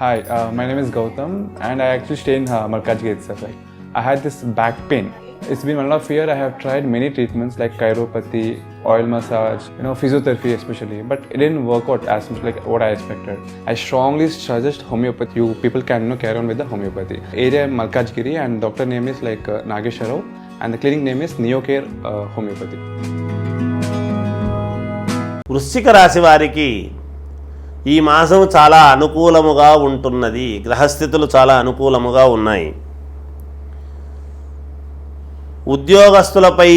Hi, my name is Gautam, and I actually stay in Malkajgiri itself. Like, I had this back pain. It's been 1.5 years. I have tried many treatments like chiropathy, oil massage, physiotherapy especially, but it didn't work out as much like what I expected. I strongly suggest homeopathy. You people can carry on with the homeopathy. Area Malkajgiri, and doctor name is like Nageswar Rao, and the clinic name is Neocare Homeopathy. వృశ్చిక రాశి వారికి ఈ మాసం చాలా అనుకూలముగా ఉంటున్నది. గ్రహస్థితులు చాలా అనుకూలముగా ఉన్నాయి. ఉద్యోగస్తులపై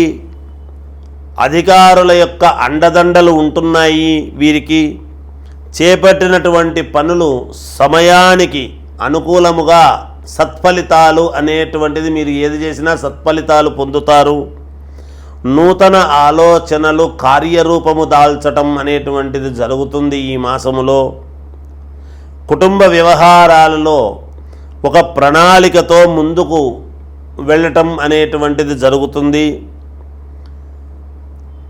అధికారుల యొక్క అండదండలు ఉంటున్నాయి. వీరికి చేపట్టినటువంటి పనులు సమయానికి అనుకూలముగా సత్ఫలితాలు అనేటువంటిది, మీరు ఏది చేసినా సత్ఫలితాలు పొందుతారు. నూతన ఆలోచనలు కార్యరూపము దాల్చటం అనేటువంటిది జరుగుతుంది ఈ మాసములో. కుటుంబ వ్యవహారాలలో ఒక ప్రణాళికతో ముందుకు వెళ్ళటం అనేటువంటిది జరుగుతుంది.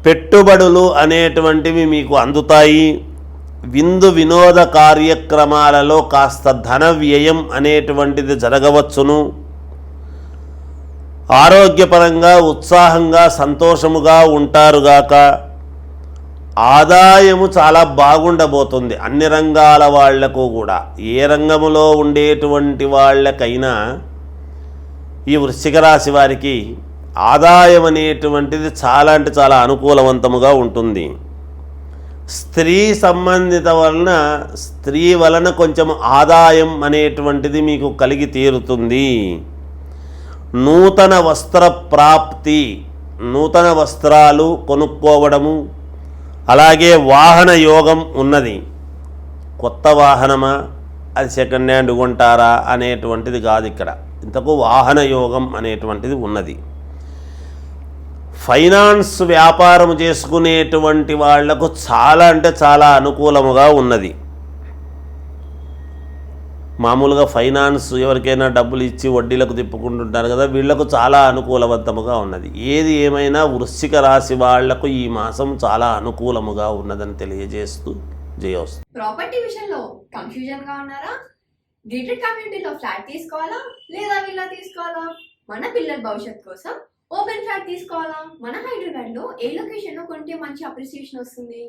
పెట్టుబడులు అనేటువంటివి మీకు అందుతాయి. విందు వినోద కార్యక్రమాలలో కాస్త ధన వ్యయం అనేటువంటిది జరగవచ్చును. ఆరోగ్యపరంగా ఉత్సాహంగా సంతోషముగా ఉంటారుగాక. ఆదాయము చాలా బాగుండబోతుంది అన్ని రంగాల వాళ్లకు కూడా. ఏ రంగములో ఉండేటువంటి వాళ్ళకైనా ఈ వృశ్చిక రాశి వారికి ఆదాయం అనేటువంటిది చాలా అంటే చాలా అనుకూలవంతముగా ఉంటుంది. స్త్రీ సంబంధిత స్త్రీ వలన కొంచెం ఆదాయం అనేటువంటిది మీకు కలిగి తీరుతుంది. నూతన వస్త్ర ప్రాప్తి, నూతన వస్త్రాలు కొనుక్కోవడము, అలాగే వాహన యోగం ఉన్నది. కొత్త వాహనమా, అది సెకండ్ హ్యాండ్ కొంటారా అనేటువంటిది కాదు ఇక్కడ. ఇంతకు వాహన యోగం అనేటువంటిది ఉన్నది. ఫైనాన్స్ వ్యాపారం చేసుకునేటువంటి వాళ్లకు చాలా అంటే చాలా అనుకూలముగా ఉన్నది. మామూలుగా ఫైనాన్స్ ఎవరికైనా డబ్బులు ఇచ్చి వడ్డీలకు తిప్పుకుంటుంటారు కదా, వీళ్లకు చాలా అనుకూలవంతముగా ఉన్నది. ఏది ఏమైనా వృశ్చిక రాశి వాళ్లకు ఈ మాసం చాలా అనుకూలముగా ఉన్నదని తెలియజేస్తూ జయోస్తు. ప్రాపర్టీ విషయంలో కన్ఫ్యూజన్ గా ఉన్నారా? గేటెడ్ కమ్యూనిటీలో ఫ్లాట్ తీసుకోవాలా లేదా విల్లా తీసుకోవాలా? మన పిల్లల భవిష్యత్ కోసం ఓపెన్ ఫ్లాట్ తీసుకోవాలా? మన హైదరాబాద్ లో ఏ లొకేషన్ లో కొంటే మంచి అప్రిసియేషన్ వస్తుంది?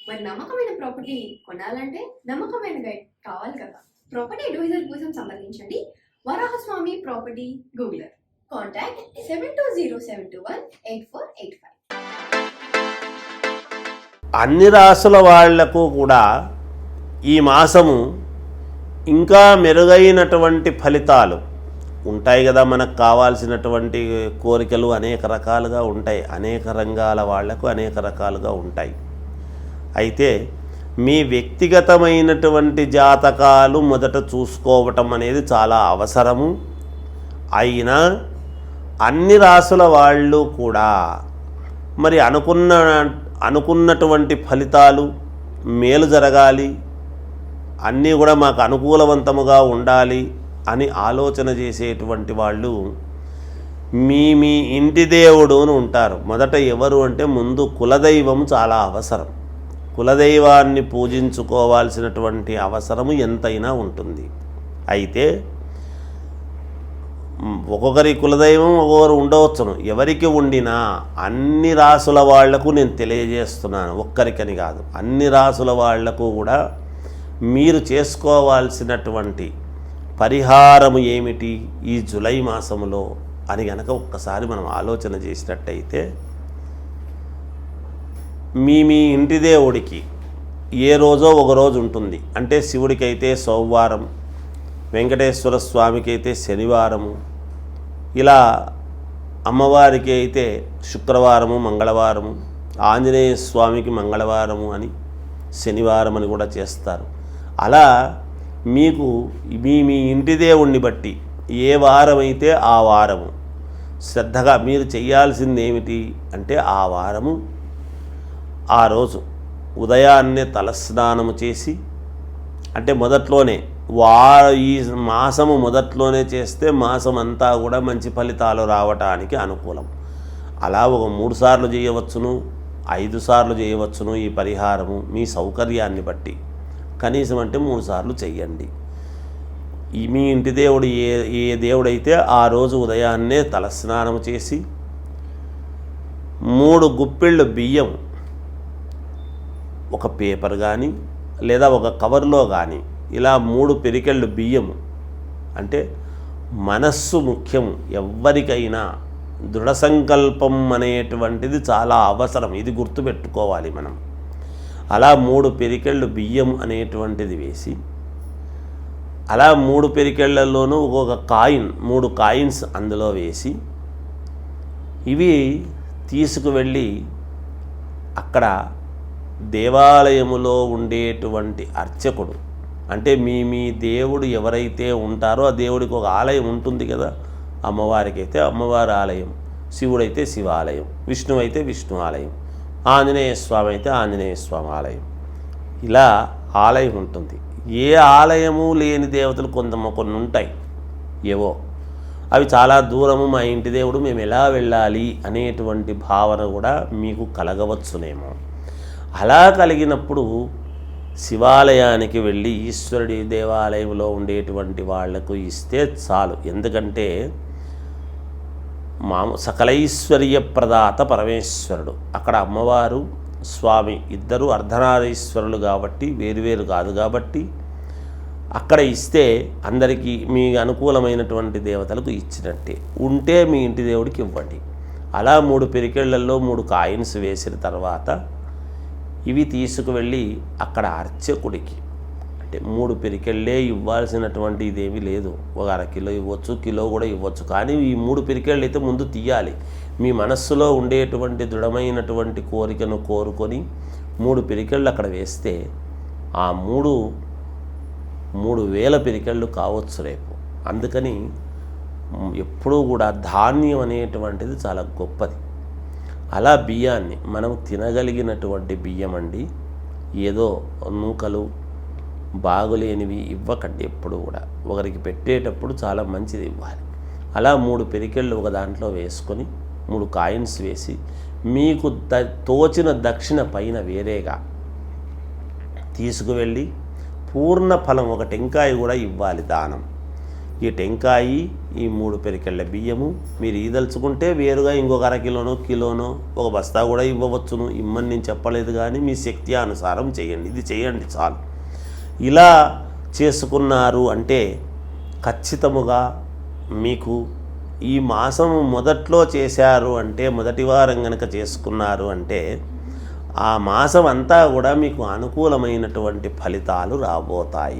మరి నమ్మకమైన ప్రాపర్టీ కొనాలంటే నమ్మకమైన గైడ్ కావాలి కదా. ప్రాపర్టీ అడ్వైజర్ కోసం సంప్రదించండి వరాహస్వామి ప్రాపర్టీ గూగులర్. కాంటాక్ట్ 7207218485. అన్ని రాసుల వాళ్లకు కూడా ఈ మాసము ఇంకా మెరుగైనటువంటి ఫలితాలు ఉంటాయి కదా. మనకు కావాల్సినటువంటి కోరికలు అనేక రకాలుగా ఉంటాయి. అనేక రంగాల వాళ్లకు అనేక రకాలుగా ఉంటాయి. అయితే మీ వ్యక్తిగతమైనటువంటి జాతకాలు మొదట చూసుకోవటం అనేది చాలా అవసరము. అయినా అన్ని రాసుల వాళ్ళు కూడా మరి అనుకున్నటువంటి ఫలితాలు మేలు జరగాలి, అన్నీ కూడా మాకు అనుకూలవంతముగా ఉండాలి అని ఆలోచన చేసేటువంటి వాళ్ళు మీ ఇంటి దేవుడు అని ఉంటారు. మొదట ఎవరు అంటే ముందు కులదైవం చాలా అవసరం. కులదైవాన్ని పూజించుకోవాల్సినటువంటి అవసరము ఎంతైనా ఉంటుంది. అయితే ఒక్కొక్కరి కులదైవం ఒక్కొక్కరు ఉండవచ్చును. ఎవరికి ఉండినా అన్ని రాసుల వాళ్లకు నేను తెలియజేస్తున్నాను, ఒక్కరికని కాదు, అన్ని రాసుల వాళ్లకు కూడా మీరు చేసుకోవాల్సినటువంటి పరిహారము ఏమిటి ఈ జూలై మాసములో అని గనక ఒక్కసారి మనం ఆలోచన చేసినట్టయితే, మీ ఇంటి దేవుడికి ఏ రోజో ఒక రోజు ఉంటుంది. అంటే శివుడికి అయితే సోమవారం, వెంకటేశ్వర స్వామికి అయితే శనివారము, ఇలా అమ్మవారికి అయితే శుక్రవారము మంగళవారము, ఆంజనేయ స్వామికి మంగళవారము అని శనివారం అని కూడా చేస్తారు. అలా మీకు మీ ఇంటి దేవుణ్ణి బట్టి ఏ వారం అయితే ఆ వారము శ్రద్ధగా మీరు చేయాల్సింది ఏమిటి అంటే, ఆ వారము ఆ రోజు ఉదయాన్నే తలస్నానము చేసి, అంటే మొదట్లోనే ఈ మాసము మొదట్లోనే చేస్తే మాసం అంతా కూడా మంచి ఫలితాలు రావటానికి అనుకూలం. అలా ఒక 3 సార్లు చేయవచ్చును, 5 సార్లు చేయవచ్చును. ఈ పరిహారము మీ సౌకర్యాన్ని బట్టి కనీసం అంటే 3 సార్లు చెయ్యండి. మీ ఇంటి దేవుడు ఏ దేవుడైతే ఆ రోజు ఉదయాన్నే తలస్నానం చేసి 3 గుప్పిళ్ళు బియ్యం ఒక పేపర్ కానీ లేదా ఒక కవర్లో కానీ ఇలా 3 పిరికెళ్ళు బియ్యం, అంటే మనస్సు ముఖ్యం. ఎవ్వరికైనా దృఢ సంకల్పం అనేటువంటిది చాలా అవసరం, ఇది గుర్తుపెట్టుకోవాలి మనం. అలా 3 పిరికెళ్ళు బియ్యం అనేటువంటిది వేసి, అలా 3 పిరికెళ్లలోనూ ఒక కాయిన్, 3 కాయిన్స్ అందులో వేసి, ఇవి తీసుకువెళ్ళి అక్కడ దేవాలయములో ఉండేటువంటి అర్చకుడు, అంటే మీ దేవుడు ఎవరైతే ఉంటారో ఆ దేవుడికి ఒక ఆలయం ఉంటుంది కదా, అమ్మవారికి అయితే అమ్మవారి ఆలయం, శివుడైతే శివాలయం, విష్ణువు అయితే విష్ణు ఆలయం, ఆంజనేయ స్వామి అయితే ఆంజనేయ స్వామి ఆలయం, ఇలా ఆలయం ఉంటుంది. ఏ ఆలయము లేని దేవతలు కొన్ని ఉంటాయి, ఏవో అవి చాలా దూరము, మా ఇంటి దేవుడు మేము ఎలా వెళ్ళాలి అనేటువంటి భావన కూడా మీకు కలగవచ్చునేమో. అలా కలిగినప్పుడు శివాలయానికి వెళ్ళి ఈశ్వరుడి దేవాలయంలో ఉండేటువంటి వాళ్లకు ఇస్తే చాలు. ఎందుకంటే సకలైశ్వర్య ప్రదాత పరమేశ్వరుడు, అక్కడ అమ్మవారు స్వామి ఇద్దరు అర్ధనారీశ్వరులు కాబట్టి వేరువేరు కాదు కాబట్టి అక్కడ ఇస్తే అందరికీ మీ అనుకూలమైనటువంటి దేవతలకు ఇచ్చినట్టే. ఉంటే మీ ఇంటి దేవుడికి ఇవ్వండి. అలా 3 పిరికెళ్లలో 3 కాయిన్స్ వేసిన తర్వాత ఇవి తీసుకువెళ్ళి అక్కడ అర్చకుడికి, అంటే 3 పిరికెళ్ళే ఇవ్వాల్సినటువంటి ఇదేమీ లేదు, ఒక అరకిలో ఇవ్వచ్చు, కిలో కూడా ఇవ్వచ్చు. కానీ ఈ 3 పిరికెళ్ళు అయితే ముందు తీయాలి. మీ మనస్సులో ఉండేటువంటి దృఢమైనటువంటి కోరికను కోరుకొని 3 పిరికెళ్ళు అక్కడ వేస్తే ఆ 3,000 పిరికెళ్ళు కావచ్చు రేపు. అందుకని ఎప్పుడూ కూడా ధాన్యం అనేటువంటిది చాలా గొప్పది. అలా బియ్యాన్ని మనం తినగలిగినటువంటి బియ్యం అండి, ఏదో నూకలు బాగులేనివి ఇవ్వకండి. ఎప్పుడు కూడా ఒకరికి పెట్టేటప్పుడు చాలా మంచిది ఇవ్వాలి. అలా 3 పిరికెళ్ళు ఒక దాంట్లో వేసుకొని 3 కాయిన్స్ వేసి మీకు తోచిన దక్షిణ పైన వేరేగా తీసుకువెళ్ళి పూర్ణ ఫలం ఒక టెంకాయ కూడా ఇవ్వాలి దానం. ఈ టెంకాయి, ఈ 3 పిరికెళ్ళ బియ్యము మీరు ఈదలుచుకుంటే వేరుగా ఇంకొక అరకిలోనో కిలోనో ఒక బస్తా కూడా ఇవ్వవచ్చును. ఇమ్మని నేను చెప్పలేదు, కానీ మీ శక్తి అనుసారం చేయండి, ఇది చేయండి చాలు. ఇలా చేసుకున్నారు అంటే ఖచ్చితముగా మీకు ఈ మాసం మొదట్లో చేశారు అంటే, మొదటి వారం కనుక చేసుకున్నారు అంటే ఆ మాసం అంతా కూడా మీకు అనుకూలమైనటువంటి ఫలితాలు రాబోతాయి.